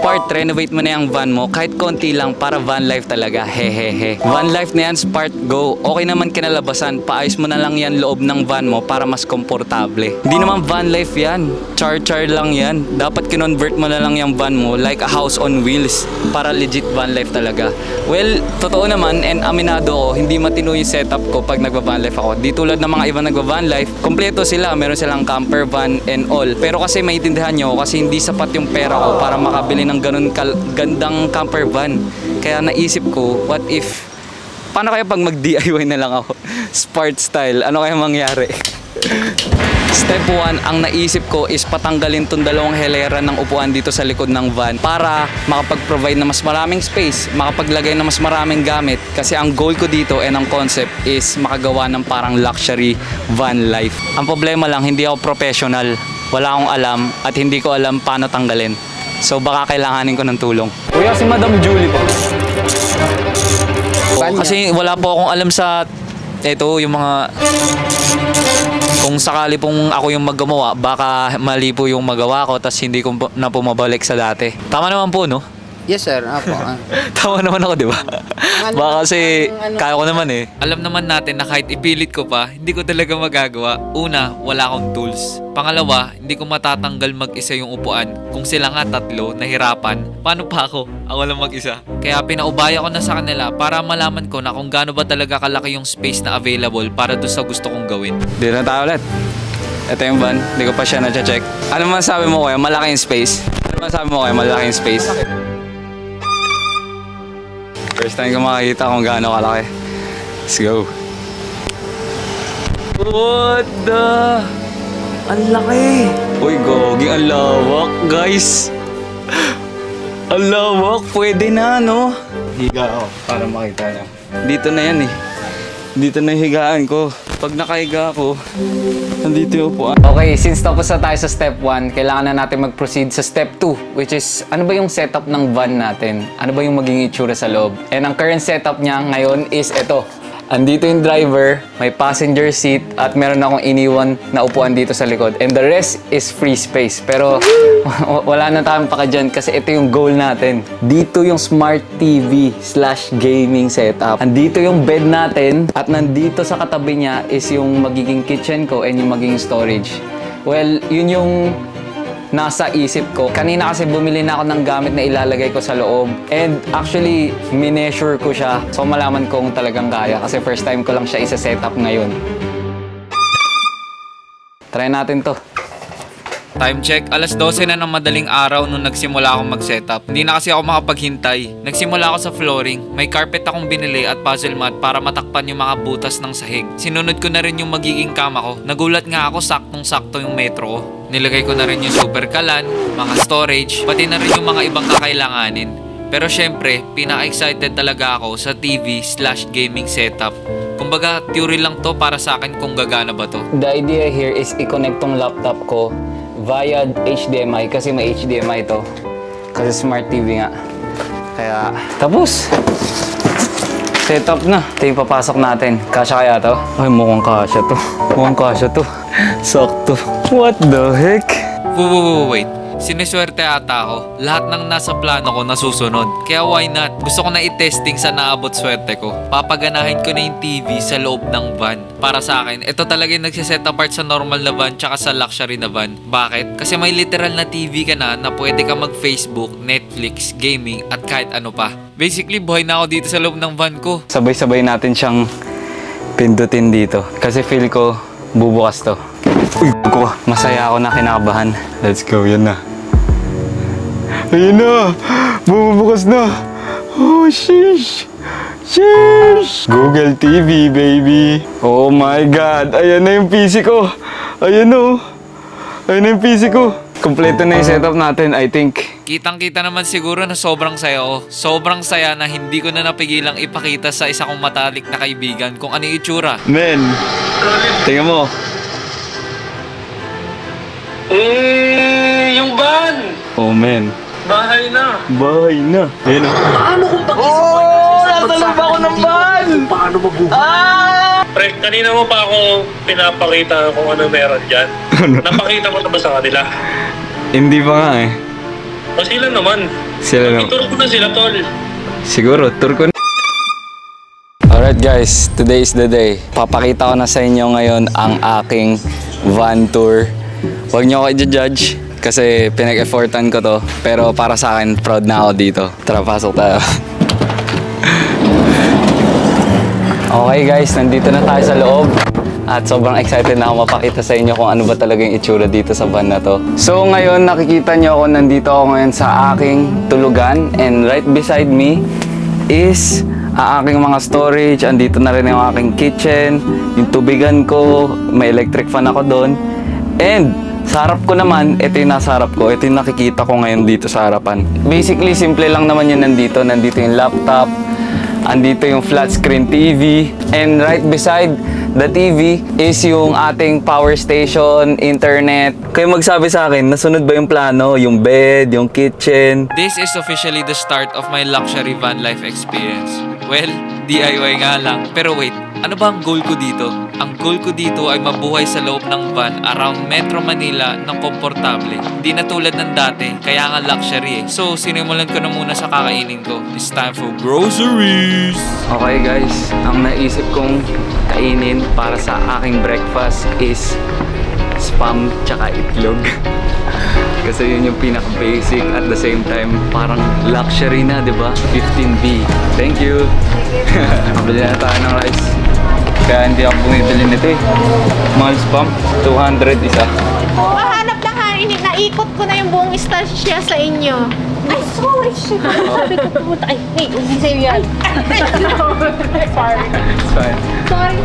Part, renovate mo na yung van mo kahit konti lang para van life talaga. Hehehe. Van life na yan, Spark, go. Okay naman kinalabasan, paayos mo na lang yan loob ng van mo para mas komportable. Hindi naman van life yan, char lang yan. Dapat kinonvert mo na lang yung van mo like a house on wheels para legit van life talaga. Well, totoo naman and aminado ko, hindi matino yung setup ko pag nagba-van life ako. Di tulad ng mga ibang nagba-van life, kompleto sila, meron silang camper van and all. Pero kasi maintindihan nyo kasi hindi sapat yung pera ko para makabili ng ganun gandang camper van. Kaya naisip ko, what if, paano kaya pag mag-DIY na lang ako? Sport style, ano kaya mangyari? Step 1, ang naisip ko is patanggalin tong dalawang helera ng upuan dito sa likod ng van para makapag-provide na mas maraming space, makapaglagay na mas maraming gamit. Kasi ang goal ko dito and ang concept is makagawa ng parang luxury van life. Ang problema lang, hindi ako professional, wala akong alam at hindi ko alam paano tanggalin. So baka kailanganin ko ng tulong. Kuya, si Madam Julie po. Kasi wala po akong alam sa ito, yung mga kung sakali pong ako yung maggumawa, baka mali po yung magawa ko tas hindi ko na pumabalik sa dati. Tama naman po, no? Yes sir, apo. Tama naman ako, di ba? Baka kasi kaya ko naman eh. Alam naman natin na kahit ipilit ko pa, hindi ko talaga magagawa. Una, wala akong tools. Pangalawa, hindi ko matatanggal mag-isa yung upuan. Kung sila nga tatlo, nahirapan, paano pa ako? Ako lang mag-isa. Kaya pinaubaya ko na sa kanila para malaman ko na kung gaano ba talaga kalaki yung space na available para doon sa gusto kong gawin. Dito na tayo ulit. Ito yung van, hindi ko pa siya na-check. Ano man sabi mo kaya, malaki yung space? Ano man sabi mo kaya, malaki yung space? First time ko makakita kung gaano kalaki. Let's go. What the? Ang laki! Uy, gogi, ang lawak, guys! Ang lawak, pwede na, no? Higa ako para makita na. Dito na yan eh. Dito na yung higaan ko. Pag nakahiga ako, nandito yung upuan. Okay, since tapos na tayo sa step 1, kailangan na natin mag-proceed sa step 2, which is, ano ba yung setup ng van natin? Ano ba yung magiging itsura sa loob? And ang current setup niya ngayon is ito. Andito yung driver, may passenger seat, at meron akong iniwan na upuan dito sa likod. And the rest is free space. Pero wala na tayong paka dyan kasi ito yung goal natin. Dito yung smart TV/gaming setup. Andito yung bed natin at nandito sa katabi niya is yung magiging kitchen ko and yung magiging storage. Well, yun yung nasa isip ko. Kanina kasi bumili na ako ng gamit na ilalagay ko sa loob. And actually, mineasure ko siya. So malaman kong talagang kaya. Kasi first time ko lang siya isa-setup ngayon. Try natin to. Time check, alas 12 na ng madaling araw nung nagsimula akong mag-setup. Hindi na kasi ako makapaghintay. Nagsimula ako sa flooring. May carpet akong binili at puzzle mat para matakpan yung mga butas ng sahig. Sinunod ko na rin yung magiging kama ko. Nagulat nga ako, saktong-sakto yung metro ko. Nilagay ko na rin yung super kalan, mga storage, pati na rin yung mga ibang kakailanganin. Pero syempre, pinaka-excited talaga ako sa TV/gaming setup. Kumbaga, theory lang to para sa akin kung gagana ba to. The idea here is i-connect tong laptop ko via HDMI kasi may HDMI to. Kasi smart TV nga. Kaya, tapos! Setup na. Ito yung papasok natin. Kasya kaya to? Ay, mukhang kasya to. Mukhang kasya to. Sakto. What the heck? Wait. Siniswerte ata ako. Lahat ng nasa plano ko nasusunod. Kaya why not? Gusto ko na i-testing sa naabot swerte ko. Papaganahin ko na yung TV sa loob ng van. Para sa akin, ito talaga yung nagsiset apart sa normal na van tsaka sa luxury na van. Bakit? Kasi may literal na TV ka na pwede ka mag-Facebook, Netflix, gaming at kahit ano pa. Basically, buhay na ako dito sa loob ng van ko. Sabay-sabay natin siyang pindutin dito. Kasi feel ko bubukas to. Uy, masaya ako na, kinakabahan. Let's go, yan na. Ayun na! Bumubukas na! Oh, sheesh! Sheesh! Google TV, baby! Oh my God! Ayan na yung PC ko! Ayan o! Ayan na yung PC ko! Kompleto na yung setup natin, I think. Kitang-kita naman siguro na sobrang saya ko. Sobrang saya na hindi ko na napigilang ipakita sa isa kong matalik na kaibigan kung ano yung itsura. Men! Tingnan mo! Yung van! Oh, men. Bahay na! Bahay na. Ayun o. Paano kung pag-isip mo? Nasa loob ako ng van! Paano mabuhay? Pre, kanina mo pa ako pinapakita kung ano meron dyan. Napakita mo na ba sa kanila? Hindi pa nga eh. O sila naman. Sila naman. Itur ko na sila, tol. Siguro, tour ko na. Alright guys, today is the day. Papakita ko na sa inyo ngayon ang aking van tour. Huwag nyo ako i-judge kasi pinag-effortan ko to. Pero para sa akin, proud na ako dito. Tara, pasok tayo. Okay guys, nandito na tayo sa loob. At sobrang excited na ako mapakita sa inyo kung ano ba talaga yung itsura dito sa van na to. So ngayon, nakikita nyo ako, nandito ako ngayon sa aking tulugan. And right beside me is ang aking mga storage. Andito na rin yung aking kitchen, yung tubigan ko, may electric fan ako doon. And sa harap ko naman, ito yung nasa harap ko. Ito yung nakikita ko ngayon dito sa harapan. Basically, simple lang naman yun nandito. Nandito yung laptop, andito yung flat screen TV, and right beside the TV is yung ating power station, internet. Kayo magsabi sa akin, nasunod ba yung plano? Yung bed, yung kitchen? This is officially the start of my luxury van life experience. Well, DIY nga lang. Pero wait, ano ba ang goal ko dito? Ang goal ko dito ay mabuhay sa loob ng van around Metro Manila ng komportable. Hindi na tulad ng dati, kaya nga luxury eh. So, sinimulan ko na muna sa kakainin ko. It's time for groceries! Okay guys, ang naisip kong kainin para sa aking breakfast is spam tsaka itlog. Kasi yun yung pinaka-basic, at the same time parang luxury na, di ba? 15B. Thank you. Mabili na tayo ng rice. Kaya hindi ako bumibili nito eh. Mahal spam, 200 isa. Mahanap na kainin, naikot ko na yung buong istasya sa inyo. Ay, sorry, shit. Sabi ko pumunta. Ay, hey, hindi sa'yo yan. Sorry. It's fine. Sorry.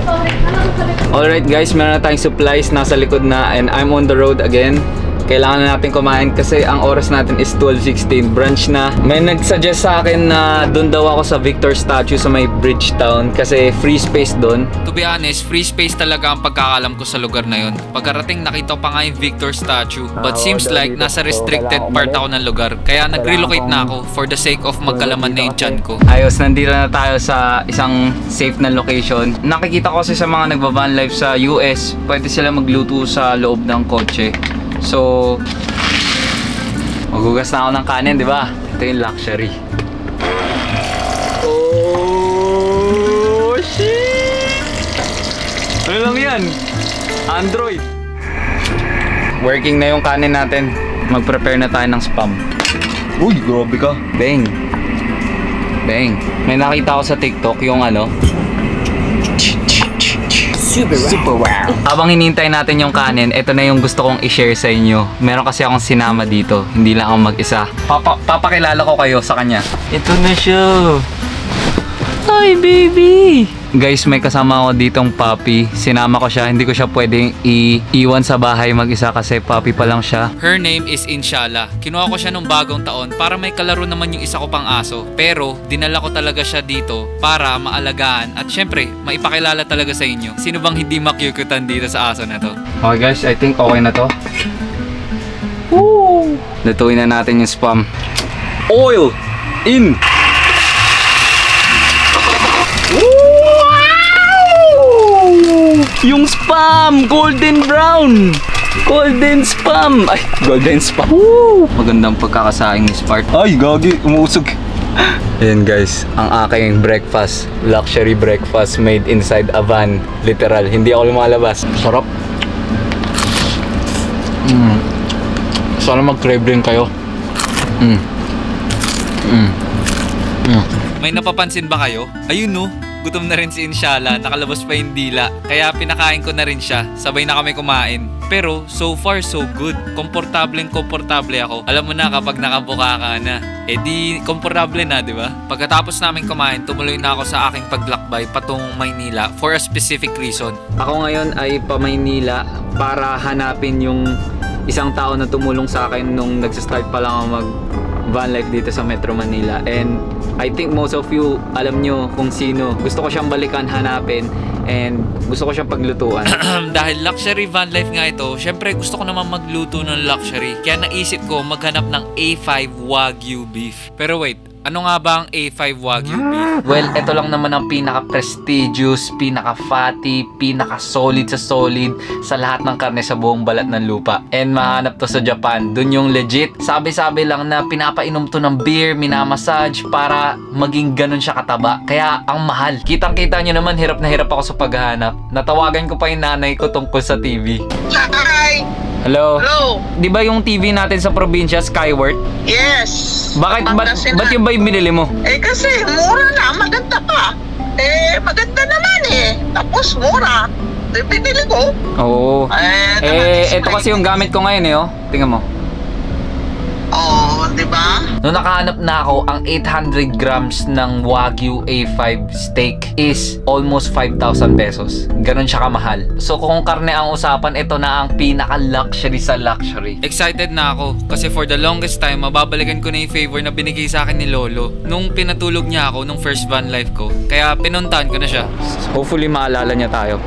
Anong sabi ko? Alright guys, meron na tayong supplies nasa likod na, and I'm on the road again. Kailangan na natin kumain kasi ang oras natin is 12:16, brunch na. May nagsuggest sa akin na doon daw ako sa Victor Statue sa may Bridgetown kasi free space doon. To be honest, free space talaga ang pagkakalam ko sa lugar na yon. Pagkarating nakita ko pa nga yung Victor Statue. But seems like nasa restricted part ako ng lugar. Kaya nag-relocate na ako for the sake of magkalaman na yung tiyan ko. Ayos, nandito na tayo sa isang safe na location. Nakikita ko kasi sa mga nagba-van life sa US, pwede sila magluto sa loob ng kotse. So, maghugas na ako ng kanin, di ba? Ito yung luxury. Oh, shit! Ano lang yan? Android. Working na yung kanin natin. Mag-prepare na tayo ng spam. Uy, grabe ka. Bang. Bang. May nakita ko sa TikTok yung ano. Super wow. Habang hinihintay natin yung kanin, ito na yung gusto kong i-share sa inyo. Meron kasi akong sinama dito. Hindi lang ako mag-isa. Papakilala ko kayo sa kanya. Ito na siya. Hi, baby! Guys, may kasama ako ditong puppy. Sinama ko siya. Hindi ko siya pwedeng iiwan sa bahay mag-isa kasi puppy pa lang siya. Her name is Inshallah. Kinuha ko siya nung bagong taon para may kalaro naman yung isa ko pang aso. Pero dinala ko talaga siya dito para maalagaan at syempre maipakilala talaga sa inyo. Sino bang hindi makyukutan dito sa aso na to? Okay guys, I think okay na to. Woo! Lutuin na natin yung spam. Oil in! Yung spam! Golden brown! Golden spam! Ay, golden spam! Woo! Magandang pagkakasaing ni Spark. Ay, gagi! Umusog! Ayan guys, ang aking breakfast. Luxury breakfast made inside a van. Literal, hindi ako lumalabas. Sarap! Sana mag-crave rin kayo. May napapansin ba kayo? Ayun no, gutom na rin si Inshallah, nakalabas pa yung dila. Kaya pinakain ko na rin siya, sabay na kami kumain. Pero so far so good, komportableng komportable ako. Alam mo na kapag nakabuka ka na, eh di komportable na, di ba? Pagkatapos namin kumain, tumuloy na ako sa aking paglakbay patungong Maynila for a specific reason. Ako ngayon ay pa Maynila para hanapin yung isang tao na tumulong sa akin nung nagsistart pa lang ako mag van life dito sa Metro Manila. And I think most of you alam nyo kung sino. Gusto ko siyang balikan, hanapin, and gusto ko siyang paglutuan. Dahil luxury van life nga ito, syempre gusto ko naman magluto ng luxury. Kaya naisip ko maghanap ng A5 Wagyu beef. Pero wait, Ano nga ba ang A5 Wagyu beef? Well, ito lang naman ang pinaka-prestigious, pinaka-fatty, pinaka-solid sa solid sa lahat ng karne sa buong balat ng lupa. And mahanap to sa Japan. Dun yung legit. Sabi-sabi lang na pinapainom to ng beer, minamassage para maging ganun siya kataba. Kaya ang mahal. Kitang-kita nyo naman, hirap na hirap ako sa paghahanap. Natawagan ko pa yung nanay ko tungkol sa TV. Hi! Hello? Hello! Di ba yung TV natin sa probinsya, Skyward? Yes! Ba't yung ba yung binili mo? Eh kasi mura na, maganda pa. Eh, maganda naman eh. Tapos mura. Eh, pinili ko. Oo. Ito kasi yung gamit ko ngayon eh, oh. Tingnan mo. Oh, di ba? Nung nakahanap na ako, ang 800 grams ng Wagyu A5 steak is almost 5,000 pesos. Ganon siya kamahal. So kung karne ang usapan, ito na ang pinaka-luxury sa luxury. Excited na ako kasi for the longest time, mababalikan ko na yung favor na binigay sa akin ni Lolo nung pinatulog niya ako nung first van life ko. Kaya pinuntahan ko na siya. Hopefully maalala niya tayo.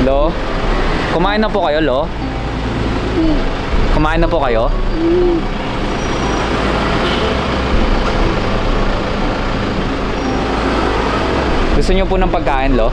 Lo? Kumain na po kayo, Lo? Kumain na po kayo? Gusto niyo po ng pagkain, Lo?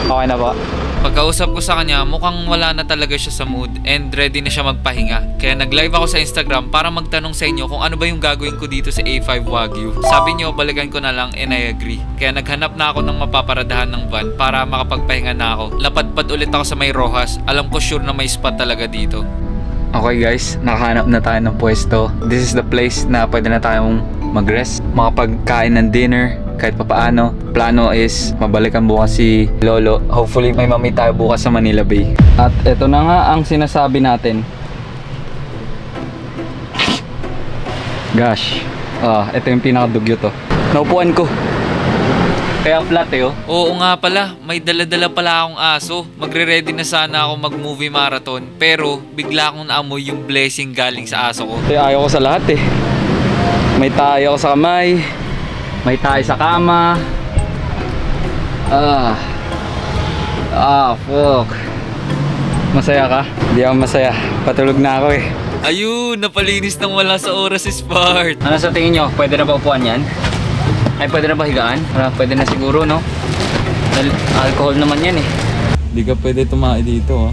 Okay na po. Pagkausap ko sa kanya, mukhang wala na talaga siya sa mood and ready na siya magpahinga. Kaya nag-live ako sa Instagram para magtanong sa inyo kung ano ba yung gagawin ko dito sa A5 Wagyu. Sabi niyo, balikan ko na lang and I agree. Kaya naghanap na ako ng mapaparadahan ng van para makapagpahinga na ako. Lapad-pad ulit ako sa may Rojas. Alam ko sure na may spot talaga dito. Okay guys, nakahanap na tayo ng pwesto. This is the place na pwede na tayong mag-rest, makapagkain ng dinner kahit papaano. Plano is mabalikan bukas si Lolo. Hopefully may mamit tayo bukas sa Manila Bay. At ito na nga ang sinasabi natin. Gosh, ito yung pinakadugyo to. Naupuan ko. Kaya flat eh, oh. Oo nga pala, may dala-dala pala akong aso. Magre-ready na sana ako mag-movie marathon. Pero bigla akong naamoy yung blessing galing sa aso ko. Ayaw ko sa lahat eh. May tayo sa kamay, may tayo sa kama. Fuck. Masaya ka? Hindi ako masaya. Patulog na ako eh. Ayun, napalinis nang wala sa oras si Spart. Ano sa tingin nyo? Pwede na ba upuan yan? Ay, pwede na ba higaan? Pwede na siguro, no? Alcohol naman yan eh. Hindi ka pwede tumae dito, oh.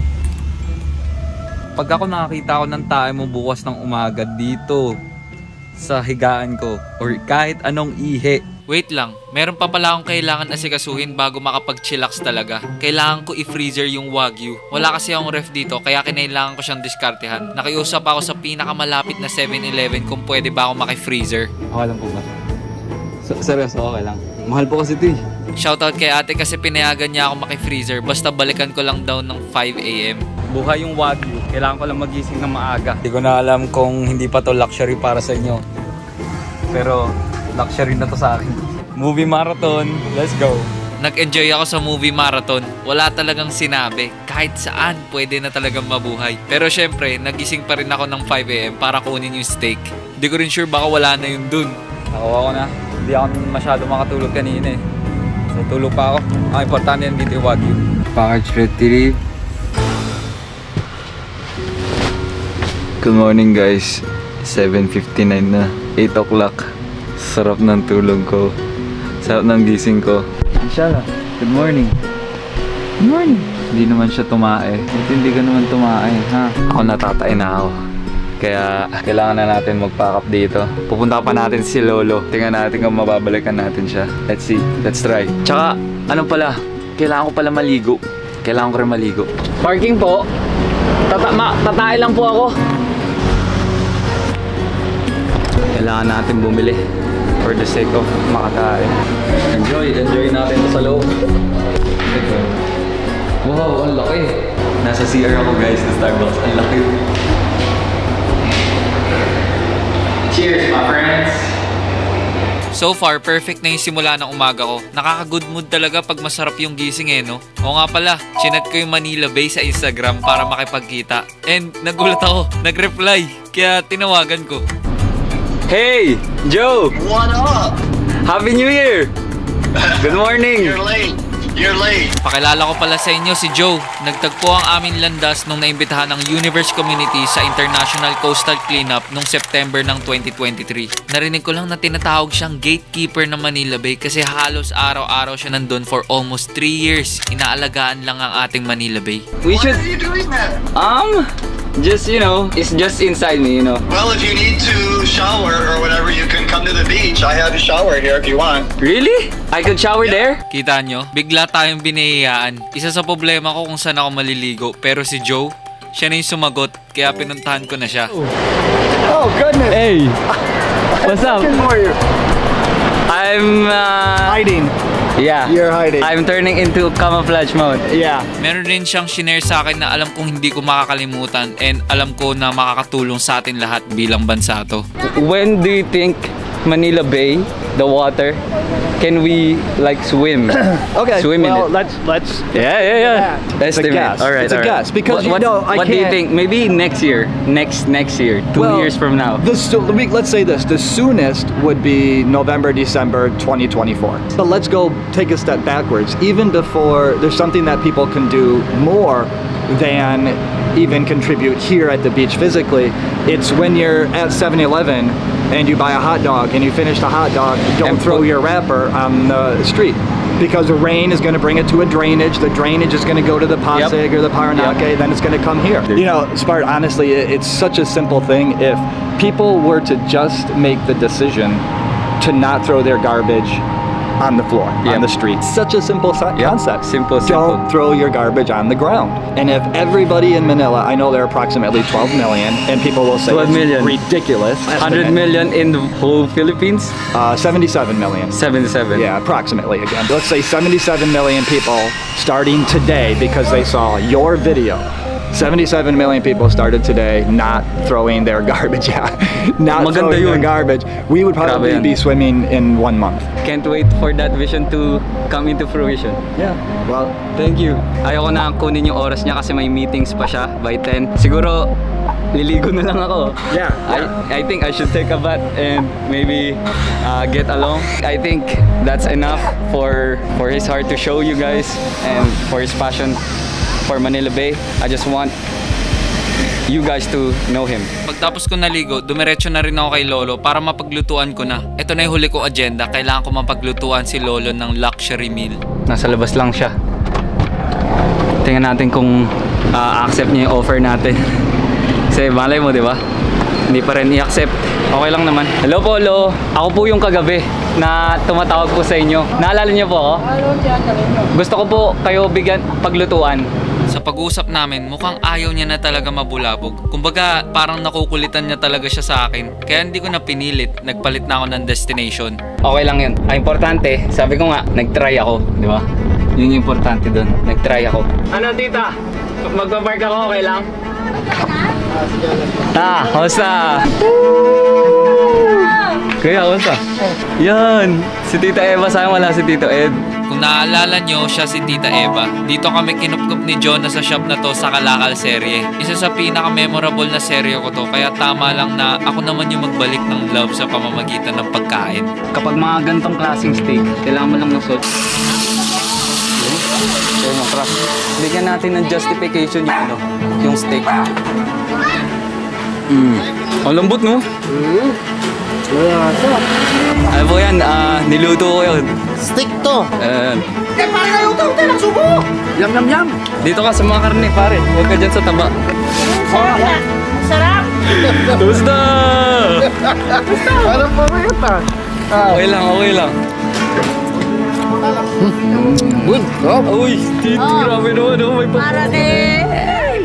Pag ako nakakita ko ng tae mo bukas ng umaga dito sa higaan ko or kahit anong ihe. Wait lang, meron pa pala akong kailangan asikasuhin bago makapag-chillax talaga. Kailangan ko i-freezer yung Wagyu. Wala kasi akong ref dito kaya kinailangan ko siyang diskartehan. Nakiusap ako sa pinakamalapit na 7-Eleven kung pwede ba ako maki-freezer. Okay lang po ba? Seryoso, okay lang. Mahal po kasi ito eh. Shoutout kay ate kasi pinayagan niya ako maki-freezer basta balikan ko lang daw ng 5 AM. Buhay yung Wagyu, kailangan ko lang magising ng maaga. Hindi ko na alam kung hindi pa to luxury para sa inyo. Pero luxury na to sa akin. Movie marathon, let's go. Nag-enjoy ako sa movie marathon. Wala talagang sinabi. Kahit saan pwede na talagang mabuhay. Pero syempre, nagising pa rin ako ng 5 AM para kunin yung steak. Hindi ko rin sure baka wala na yun dun. Nakuha ko na. Hindi ako masyado makatulog kanina eh. So tulog pa ako. Ang importante yan dito yung Wagyu. Package retrieve. Good morning guys. 7:59 na. 8 o'clock. Sarap ng tulog ko. Sarap ng gising ko. Inshallah. Good morning. Good morning. Hindi naman siya tumae. Buti hindi ka naman tumae, ha? Ako natatay na ako. Kaya kailangan na natin mag-pack up dito. Pupunta pa natin si Lolo. Tingnan natin kung mababalikan natin siya. Let's see. Let's try. Tsaka, ano pala? Kailangan ko pala maligo. Kailangan ko rin maligo. Parking po. Tatae lang po ako. Kailangan natin bumili for the sake of makakain. Enjoy natin ito sa loob. Wow, ang laki. Nasa CR ako guys sa Starbucks. Ang laki. Cheers, my friends! So far, perfect na yung simula ng umaga ko. Nakaka-good mood talaga pag masarap yung gising eh, no? Oo nga pala, chinat ko yung Manila Bay sa Instagram para makipagkita. And nagulat ako, nag-reply. Kaya tinawagan ko. Hey, Joe! What up? Happy New Year! Good morning! You're late. You're late. Pakilala ko pala sa inyo si Joe. Nagtagpo ang aming landas nung naimbitahan ng Universe Community sa International Coastal Cleanup nung September ng 2023. Narinig ko lang na tinatawag siyang gatekeeper ng Manila Bay kasi halos araw-araw siya nandun for almost 3 years. Inaalagaan lang ang ating Manila Bay. We should, Why are you doing that? just, you know, it's just inside me, you know. Well, if you need to shower or whatever, you can come to the beach. I have a shower here if you want. Really? I could shower there? Kita nyo, bigla tayong binihiyaan. Isa sa problema ko kung saan ako maliligo. Pero si Joe, siya na yung sumagot. Kaya pinuntahan ko na siya. Oh, goodness. Hey, what's up? Looking for you. I'm, Hiding. yeah. You're hiding. I'm turning into camouflage mode. Yeah. Meron rin siyang shinare sa akin na alam kong hindi ko makakalimutan and alam ko na makakatulong sa atin lahat bilang bansa to. When do you think Manila Bay, the water, can we like swim? Okay. Swim in well, it. let's. Yeah. It's a guess. All right, It's a all right. guess, because you what, know, I what do you can't- think? Maybe next year, next year, 2 Well, years from now. Let's say this. The soonest would be November, December 2024. But let's go take a step backwards. Even before, there's something that people can do more than even contribute here at the beach physically. It's when you're at 7-Eleven and you buy a hot dog and you finish the hot dog, don't And throw put- your wrapper on the street. Because the rain is going to bring it to a drainage. The drainage is going to go to the Pasig or the Paranake. Then it's going to come here. You know, Spart, honestly, it's such a simple thing. If people were to just make the decision to not throw their garbage on the floor, on the street. Such a simple concept. Simple. Don't throw your garbage on the ground. And if everybody in Manila, I know there are approximately 12 million, and people will say 12 it's million. ridiculous. 100 million in the whole Philippines? 77 million. 77. Yeah, approximately again. Let's say 77 million people starting today because they saw your video. 77 million people started today not throwing their garbage out. Not Maganda throwing their yun. garbage. We would probably Grabe yan. be swimming in 1 month. Can't wait for that vision to come into fruition. Yeah. Well, Thank you. Ayoko na kunin yung oras niya kasi may meetings pa siya by 10. Siguro, liligo na lang ako. yeah. I think I should take a bath and maybe get along. I think that's enough for his heart to show you guys and for his passion for Manila Bay. I just want you guys to know him. Pagtapos ko naligo, dumiretso na rin ako kay Lolo para mapaglutuan ko na. Ito na yung huli kong agenda. Kailangan ko mapaglutuan si Lolo ng luxury meal. Nasa labas lang siya. Tingnan natin kung accept niya yung offer natin. Kasi malay mo, di ba? Hindi pa rin i-accept. Okay lang naman. Hello po, Lo. Ako po yung kagabi na tumatawag po sa inyo. Naalala niyo po ako? Gusto ko po kayo bigyan paglutuan. Sa pag-uusap namin, mukhang ayaw niya na talaga mabulabog. Kumbaga, parang nakukulitan niya talaga siya sa akin. Kaya hindi ko na pinilit. Nagpalit na ako ng destination. Okay lang yun. Ang importante, sabi ko nga, nag-try ako. Di ba? Yun yung importante dun. Nag-try ako. Ano, tita? Magpa-park ako, okay lang? Kamusta? Kuya, kamusta? Yan! Si Tita Eva, sayang wala si Tito Ed. Kung naalala nyo, siya si Tita Eva. Dito kami kinupkup ni Jonah sa shop na to sa Kalakal serye. Isa sa pinaka-memorable na serye ko to, kaya tama lang na ako naman yung magbalik ng love sa pamamagitan ng pagkain. Kapag mga gantong klaseng steak, kailangan mo lang ng salt. Okay, masarap. Bigyan natin ng justification yung ano, yung steak. Ang lambot, no? Ano po yan? Niluto ko yun. Stick to. Eh, parang naluto ko tayo, nagsubo! Yum, yum, yum. Dito ka sa mga karne, pare. Huwag ka dyan sa taba. Sarap! Sarap! Gusto! Parang pamayot ah. Okay lang, okay lang. Good. Uy, Tito, grabe naman. Oh, may Para din!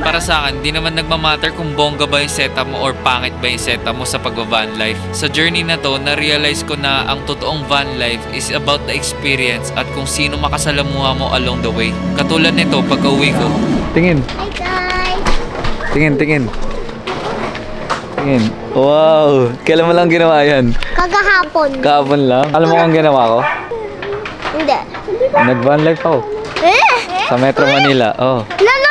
Para sa akin, di naman nagmamatter kung bongga ba yung setup mo or pangit ba yung setup mo sa pag-van life. Sa journey na to, na-realize ko na ang totoong van life is about the experience at kung sino makasalamuha mo along the way. Katulad nito, pag-uwi ko. Tingin. Hi guys! Tingin, tingin. Tingin. Wow! Kailan mo lang ginawa yan? Kagahapon. Kahapon lang? Alam mo kung ginawa ko? Hindi. Nag-van life ako. Eh? Sa Metro Manila. Oh. Lalo